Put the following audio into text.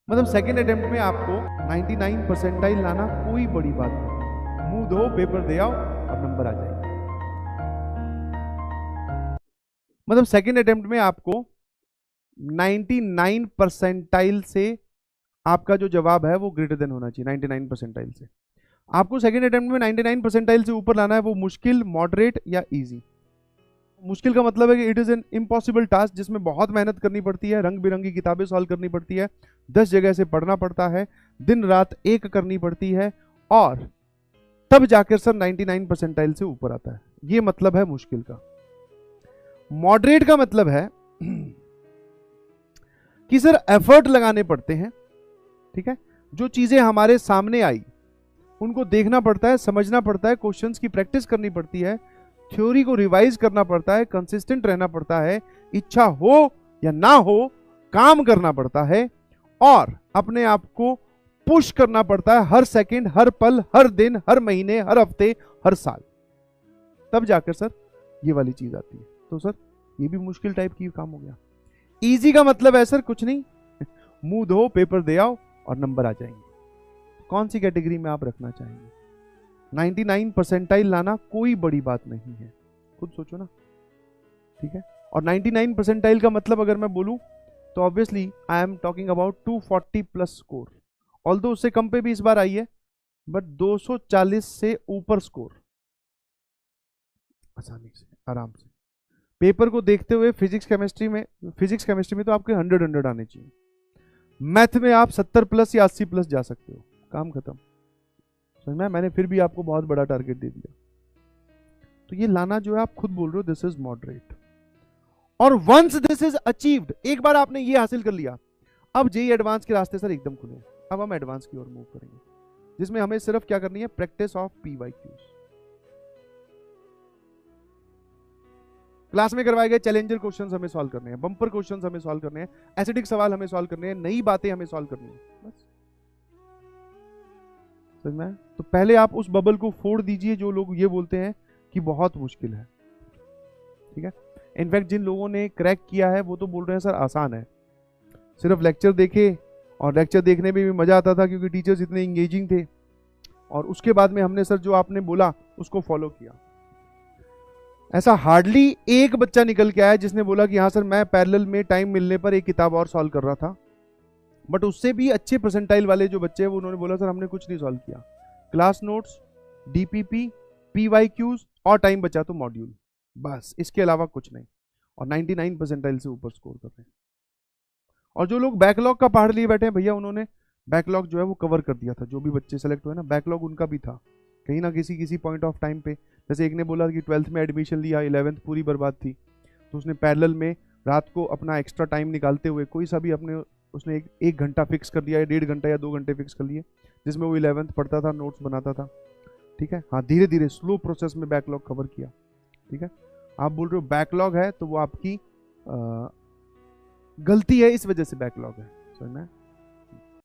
मतलब second attempt में आपको 99 परसेंटाइल लाना कोई बड़ी बात नहीं, मुंह धो पेपर दे आओ और नंबर आ जाएंगे। मतलब सेकेंड अटेम्प्ट में आपको 99 परसेंटाइल से आपका जो जवाब है वो ग्रेटर देन होना चाहिए 99 परसेंटाइल से। आपको सेकेंड अटेम्प्ट में 99 परसेंटाइल से ऊपर लाना है, वो मुश्किल, मॉडरेट या इजी। मुश्किल का मतलब है कि it is an impossible task जिसमें बहुत मेहनत करनी पड़ती है, रंग बिरंगी किताबें सॉल्व करनी पड़ती है, 10 जगह से पढ़ना पड़ता है, दिन रात एक करनी पड़ती है, और तब जाकर सर 99 परसेंटाइल से ऊपर आता है। ये मतलब है मुश्किल का। मॉडरेट का मतलब है कि सर एफर्ट लगाने पड़ते हैं, ठीक है, जो चीजें हमारे सामने आई उनको देखना पड़ता है, समझना पड़ता है, क्वेश्चंस की प्रैक्टिस करनी पड़ती है, थ्योरी को रिवाइज करना पड़ता है, कंसिस्टेंट रहना पड़ता है, इच्छा हो या ना हो काम करना पड़ता है, और अपने आप को पुश करना पड़ता है हर सेकंड, हर पल, हर दिन, हर महीने, हर हफ्ते, हर साल। तब जाकर सर ये वाली चीज आती है। तो सर ये भी मुश्किल टाइप की काम हो गया। इजी का मतलब है सर कुछ नहीं, मुंह धो पेपर दे आओ और नंबर आ जाएंगे। कौन सी कैटेगरी में आप रखना चाहेंगे? 99 परसेंटाइल लाना कोई बड़ी बात नहीं है, खुद सोचो ना, ठीक है। और 99 परसेंटाइल का मतलब अगर मैं बोलूं तो obviously I am talking about 240 plus score. Although उससे कम पे भी इस बार आई है, बट 240 से ऊपर स्कोर आसानी से, आराम से। पेपर को देखते हुए फिजिक्स केमिस्ट्री में तो आपके 100 आने चाहिए। मैथ में आप 70 प्लस या 80 प्लस जा सकते हो, काम खत्म। समझ में? मैंने फिर भी आपको बहुत बड़ा टारगेट दे दिया। तो ये लाना जो है आप खुद बोल रहे हो दिस इज मॉडरेट। और वंस दिस इज अचीव्ड, एक बार आपने ये हासिल कर लिया, अब जेईई एडवांस के रास्ते सर एकदम खुले। अब हम एडवांस की ओर मूव करेंगे, जिसमें हमें सिर्फ क्या करनी है, प्रैक्टिस ऑफ पीवाईक्यूज। क्लास में करवाए गए चैलेंजर क्वेश्चंस हमें सॉल्व करने हैं, बम्पर क्वेश्चंस हमें सॉल्व करने हैं, एसिडिक सवाल हमें सॉल्व करने हैं, नई बातें हमें सॉल्व करनी है, बस। समझ में? तो पहले आप उस बबल को फोड़ दीजिए जो लोग ये बोलते हैं कि बहुत मुश्किल है, ठीक है। इनफैक्ट जिन लोगों ने क्रैक किया है वो तो बोल रहे हैं सर आसान है, सिर्फ लेक्चर देखे, और लेक्चर देखने में भी मजा आता था क्योंकि टीचर्स इतने इंगेजिंग थे, और उसके बाद में हमने सर जो आपने बोला उसको फॉलो किया। ऐसा हार्डली एक बच्चा निकल के आया जिसने बोला कि हाँ सर मैं पैरेलल में टाइम मिलने पर एक किताब और सॉल्व कर रहा था। बट उससे भी अच्छे परसेंटाइल वाले जो बच्चे हैं वो उन्होंने बोला सर हमने कुछ नहीं सॉल्व किया, क्लास नोट्स, डीपीपी, पीवाईक्यूज और टाइम बचा तो मॉड्यूल, बस इसके अलावा कुछ नहीं, और 99 परसेंटाइल से ऊपर स्कोर कर रहे हैं। और जो लोग बैकलॉग का पहाड़ लिए बैठे हैं भैया, उन्होंने बैकलॉग जो है वो कवर कर दिया था। जो भी बच्चे सेलेक्ट हुए ना, बैकलॉग उनका भी था कहीं ना किसी पॉइंट ऑफ टाइम पे। जैसे एक ने बोला कि 12th में एडमिशन लिया, 11th पूरी बर्बाद थी, तो उसने पैरेलल में रात को अपना एक्स्ट्रा टाइम निकालते हुए कोई सा भी अपने उसने एक घंटा फिक्स कर दिया, या 1.5 घंटा या 2 घंटे फिक्स कर लिए, जिसमें वो 11th पढ़ता था, नोट्स बनाता था, ठीक है। हाँ, धीरे धीरे स्लो प्रोसेस में बैकलॉग कवर किया, ठीक है। आप बोल रहे हो बैकलॉग है तो वो आपकी गलती है, इस वजह से बैकलॉग है, समझ में?